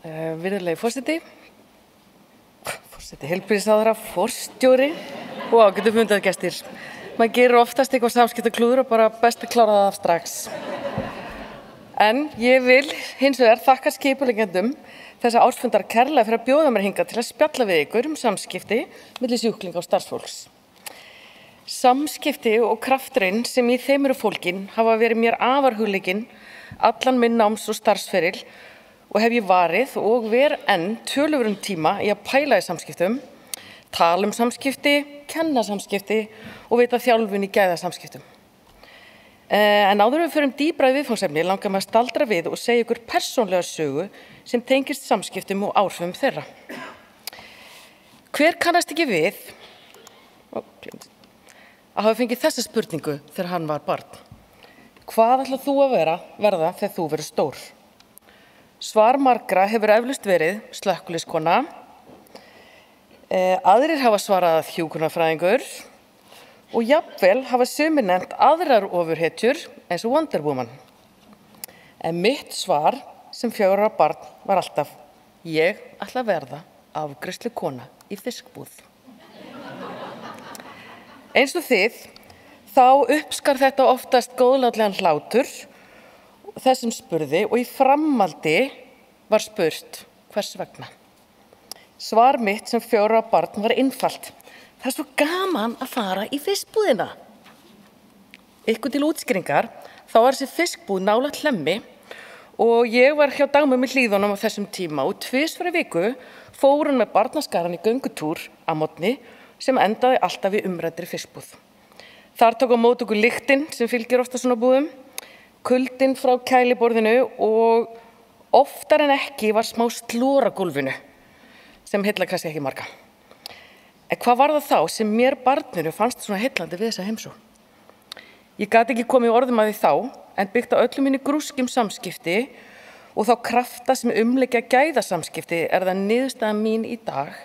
Virðulegi forseti, heilbrigðisráðherra, forstjóri og ágætu fundargestir. Maður gerir oftast eitthvað samskiptaklúður og bara best að klára það af strax. En ég vil hins vegar þakka skipuleggjendum þessa ársfundar kærlega fyrir að bjóða mér hingað til að spjalla við ykkur samskipti milli sjúklinga og starfsfólks. Samskipti og krafturinn sem í þeim eru fólgin hafa verið mér afar hugleikin allan minn náms- og starfsferil og hef ég varið og enn töluverðum tíma í að pæla í samskiptum, tala samskipti, kenna samskipti og veita þjálfun í gæðasamskiptum. En áður við förum dýpra í viðfangsefni langar mig að staldra við og segja ykkur persónlega sögu sem tengist samskiptum og áhrifum þeirra. Hver kannast ekki við að hafa fengið þessa spurningu þegar hann var barn? Hvað ætlar þú að verða þegar þú verður stór? Svar margra hefur eflaust verið slökkviliðskona, aðrir hafa svarað hjúkrunarfræðingur og jafnvel hafa sumir nefnt aðrar ofurhetjur eins og Wonder Woman. En mitt svar sem 4 ára barn var alltaf: ég ætla að verða afgreiðslukona í fiskbúð. Eins og þið, þá uppskar þetta oftast góðlátlegan hlátur þessum spurði og í framhaldi var spurt hvers vegna. Svar mitt sem 4 ára barn var einfalt: það er svo gaman að fara í fiskbúðina. Ykkur til útskýringar, þá var þessi fiskbúð nálægt Hlemmi og ég var hjá dagmömmu í Hlíðunum á þessum tíma og 2 fyrir viku fór hún með barnaskaran í göngutúr að morgni sem endaði alltaf í umræddri fiskbúð. Þar tók á móti okkur lyktin sem fylgir ofta svona búðum, kuldinn frá kæliborðinu og oftar en ekki var smá slór á gólfinu sem heillar kannski ekki marga. En hvað var það þá sem mér barninu fannst svona heillandi við þessa heimsókn? Ég gat ekki komið orðum að því þá, en byggt á öllum minni grúskum samskipti og þá krafta sem umleggja gæðasamskipti er það niðurstaða mín í dag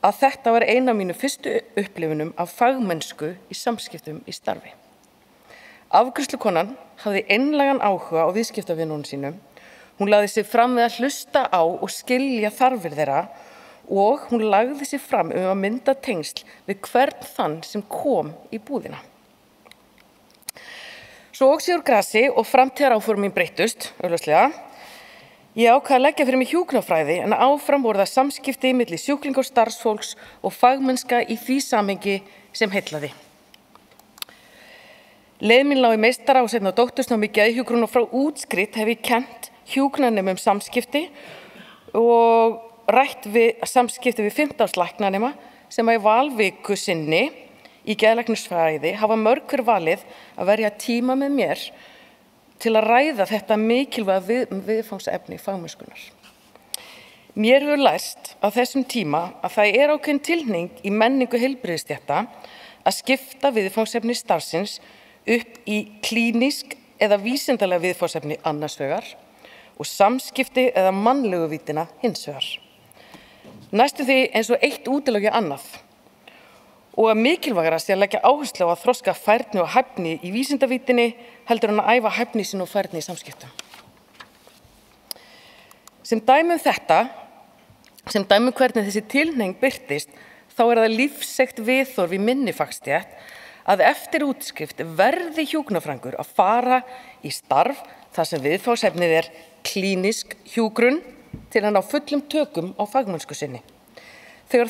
að þetta var ein af mínu fyrstu upplifunum af fagmennsku í samskiptum í starfi. Afgreiðslukonan hafði einlægan áhuga á viðskiptavinunum sínum. Hún lagði sig fram við að hlusta á og skilja þarfir þeirra og hún lagði sig fram að mynda tengsl við hvern þann sem kom í búðina. Svo óx ég úr grasi og framtíðaráform mín breyttust, augljóslega. Ég ákvað að leggja fyrir mig hjúkrunarfræði en áfram voru það samskipti milli sjúklinga og starfsfólks og fagmennska í því samhengi sem heillaði. Leið mín lá í meistara og seinna doktorsnámi í geðhjúkrun og frá útskrift hef ég kennt hjúkrunarnemum samskipti og rætt við samskipti við 15 árs læknanema sem í valviku sinni í geðlæknisfræði hafa mörg hver valið að verja tíma með mér til að ræða þetta mikilvæga viðfangsefni fagmennskunnar. Mér hefur lært á þessum tíma að það er ákveðin tilhneiging í menningu heilbrigðisstétta að skipta viðfangsefni starfsins upp í klínísk eða vísindalega viðfangsefni annars vegar og samskipti eða mannlegu víddina hins vegar. Næstum því eins og eitt útilokar annað og að mikilvægara sé að leggja áherslu á að þroska færni og hæfni í vísindavíddinni heldur en að æfa hæfni sín og færni í samskiptum. Sem dæmi hvernig þessi tilhneiging birtist, þá er það lífsegt viðhorf í minni fagstétt að eftir útskrift verði hjúkrunarfræðingur að fara í starf þar sem viðfangsefnið er klínísk hjúkrun til að ná fullum tökum á fagmennsku sinni. Þegar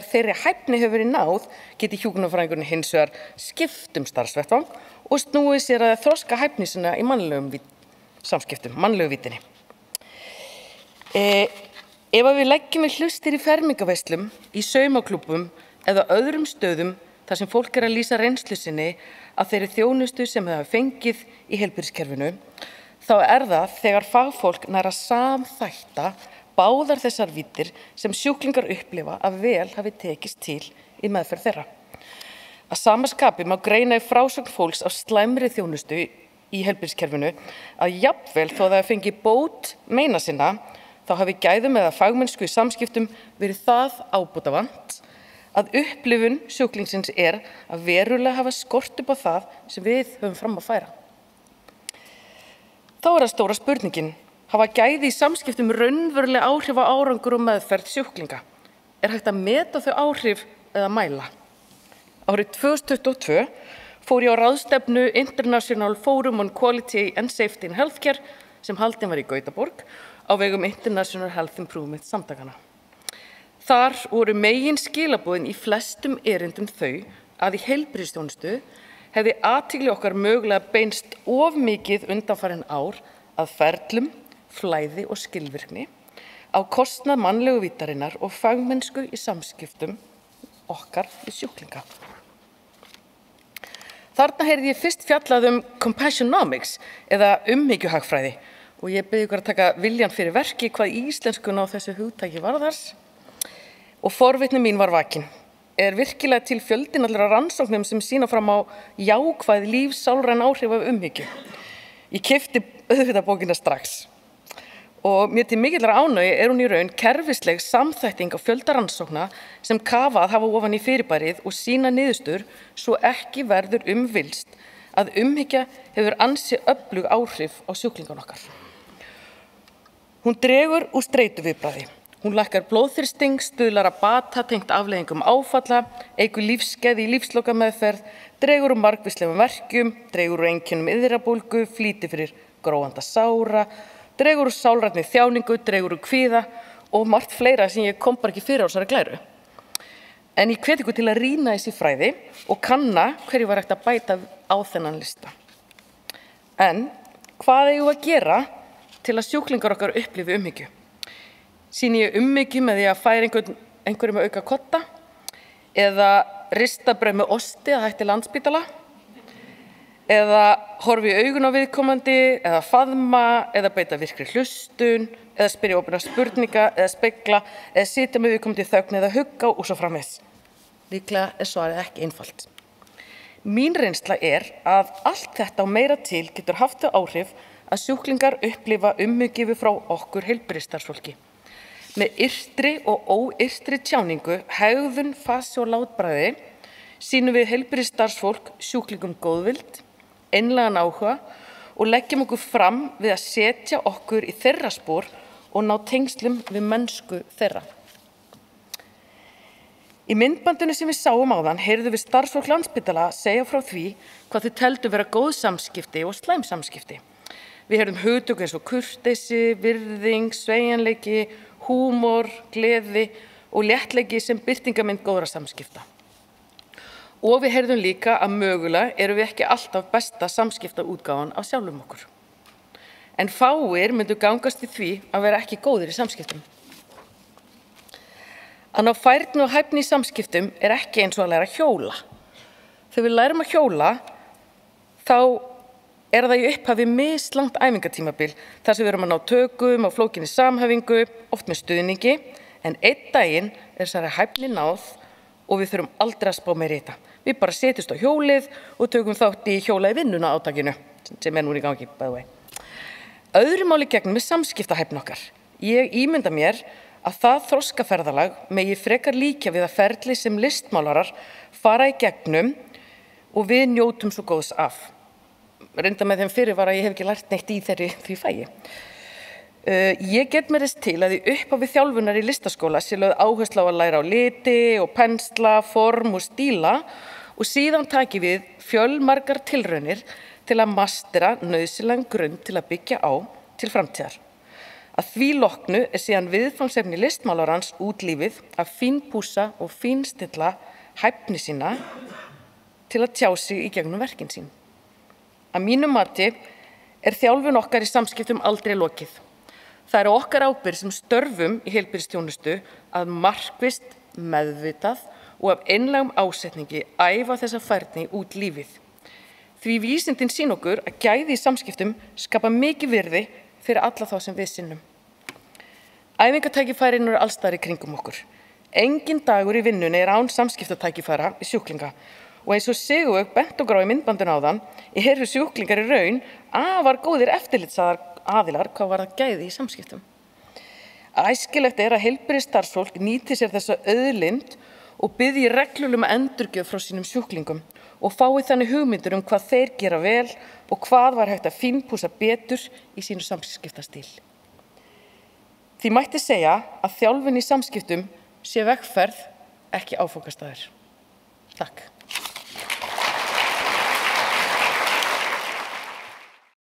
þeirri hæfni hefur verið náð, geti hjúkrunarfræðingurinn hins vegar skipt starfsvettvang og snúið sér að þroska hæfni sína í mannlegum samskiptum, mannlegu víddinni. Ef við leggjum við hlustir í fermingaveislum, í saumaklúbbum eða öðrum stöðum þar sem fólk er að lýsa reynslu sinni að þeirri þjónustu sem það hafa fengið í heilbrigðiskerfinu, þá er það þegar fagfólk nær að samþætta báðar þessar víddir sem sjúklingar upplifa að vel hafi tekist til í meðferð þeirra. Að sama skapi má greina í frásögn fólks á slæmri þjónustu í heilbrigðiskerfinu að jafnvel þó það fengi bót meina sinna, þá hafi gæðum eða fagmennsku í samskiptum verið það ábótavant að upplifun sjúklingsins er að verulega hafa skort upp á það sem við höfum fram að færa. Þá er það stóra spurningin, Hafa gæði í samskiptum raunveruleg áhrif á árangur og meðferð sjúklinga? Hægt að meta þau áhrif eða mæla? Árið 2022 fór ég á ráðstefnu International Forum on Quality and Safety in Healthcare sem haldin var í Gautaborg á vegum International Health Improvement samtakana. Þar voru megin skilaboðin í flestum erindum þau að í heilbrigðisþjónustu hefði athygli okkar mögulega beinst of mikið undanfarin ár að ferlum, flæði og skilvirkni á kostnað mannlegu vítarinnar og fagmennsku í samskiptum okkar við sjúklinga. Þarna heyrði ég fyrst fjallað compassionomics eða umhyggjuhagfræði og ég bið ykkur að taka viljan fyrir verki hvað íslenskuna á þessu hugtaki varðar og forvitni mín var vakin. Virkilega til fjöldin allra rannsóknum sem sýna fram á jákvæð lífsálræn áhrif af umhyggju? Ég keypti auðvitað bókina strax. Og mér til mikillar ánægju hún í raun kerfisleg samþætting á fjölda rannsókna sem kafað hafa ofan í fyrirbærið og sína niðurstöður svo ekki verður villst að umhyggja hefur ansi öflug áhrif á sjúklingan okkar. Hún dregur úr streituviðbragði. Hún lækkar blóðþrýsting, stuðlar að bata tengt afleiðingum áfalla, eykur lífsgæði í lífslokameðferð, dregur úr margvíslegum verkjum, dregur úr einkennum iðrabólgu, flýtir fyrir gróandi sára, dregur úr sálrænni þjáningu, dregur úr kvíða og margt fleira sem ég kom bara ekki fyrir á þessari glæru. En ég hvet ykkur til að rýna þessi fræði og kanna hverju var hægt að bæta á þennan lista. En hvað eigum við að gera til að sjúklingar okkar upplifi umhyggju? Sýni ég umhyggju með því að færa einhverjum að auka kotta eða rista brauð með osti að hætti Landspítala eða horfi í augun á viðkomandi eða faðma eða beita virkri hlustun eða spyrja opinna spurninga eða spegla eða sitja með viðkomandi í þögn eða hugga og svo framvegis. Líklega svarið ekki einfalt. Mín reynsla að allt þetta og meira til getur haft þau áhrif að sjúklingar upplifa umhyggju frá okkur heilbrigðisstarfsfólki. Með yrtri og óyrtri tjáningu, hegðun, fasi og látbragði sýnum við heilbrigðisstarfsfólk sjúklingum góðvild, einlægan áhuga og leggjum okkur fram við að setja okkur í þeirra spor og ná tengslum við mennsku þeirra. Í myndbandinu sem við sáum áðan heyrðum við starfsfólk Landspítala segja frá því hvað þau teldu vera góð samskipti og slæm samskipti. Við heyrðum hugtök eins og kurteisi, virðing, sveigjanleiki, húmor, gleði og léttleiki sem birtingarmynd góðra samskipta. Og við heyrðum líka að mögulega erum við ekki alltaf besta samskiptaútgáfan af sjálfum okkur. En fáir myndu gangast í því að vera ekki góðir í samskiptum. Að ná færni og hæfni í samskiptum ekki eins og að læra að hjóla. Þegar við lærum að hjóla, þá það í upphafi mislangt æfingatímabil þar sem við erum að ná tökum á flókinni samhæfingu, oft með stuðningi, en einn daginn þessari hæfni náð og við þurfum aldrei að spá meira í þetta. Við bara setjumst á hjólið og tökum þátt í hjóla í vinnuna átakinu, sem nú í gangi, by the way. Öðru máli gegnum með samskiptahæfni okkar. Ég ímynda mér að það þroskaferðalag megi frekar líkja við að ferli sem listmálarar fara í gegnum og við njótum svo góðs af. Reynda með þeim fyrirvara að ég hef ekki lært neitt í því fæi. Ég get mér þess til að í upphafi þjálfunar í listaskóla sé lögð áhersla á að læra á liti og pensla, form og stíla og síðan taki við fjölmargar tilraunir til að mastera nauðsynlegan grunn til að byggja á til framtíðar. Að því loknu síðan viðfangsefni listmálarans út lífið að fínpússa og fínstilla hæfni sína til að tjá sig í gegnum verkin sín. Að mínu mati þjálfun okkar í samskiptum aldrei lokið. Það okkar ábyrgð sem störfum í heilbrigðisþjónustu að markvisst, meðvitað og af einlægum ásetningi æfa þessa færni út lífið. Því vísindin sýna okkur að gæði í samskiptum skapa mikið virði fyrir alla þá sem við sinnum. Æfingatækifærin alls staðar í kringum okkur. Enginn dagur í vinnunni án samskiptatækifæra í sjúklinga. Og eins og Sigurveig bent okkur á í myndbandinu áðan, eru sjúklingar í raun afar góðir eftirlitsaðilar hvað varðar gæði í samskiptum. Æskilegt að heilbrigðisstarfsfólk nýti sér þessa auðlind og biðji reglulega um endurgjöf frá sínum sjúklingum og fái þannig hugmyndir hvað þeir gera vel og hvað var hægt að fínpússa betur í sínu samskiptastíl. Því mætti segja að þjálfun í samskiptum sé vegferð, ekki áfangastaður. Takk.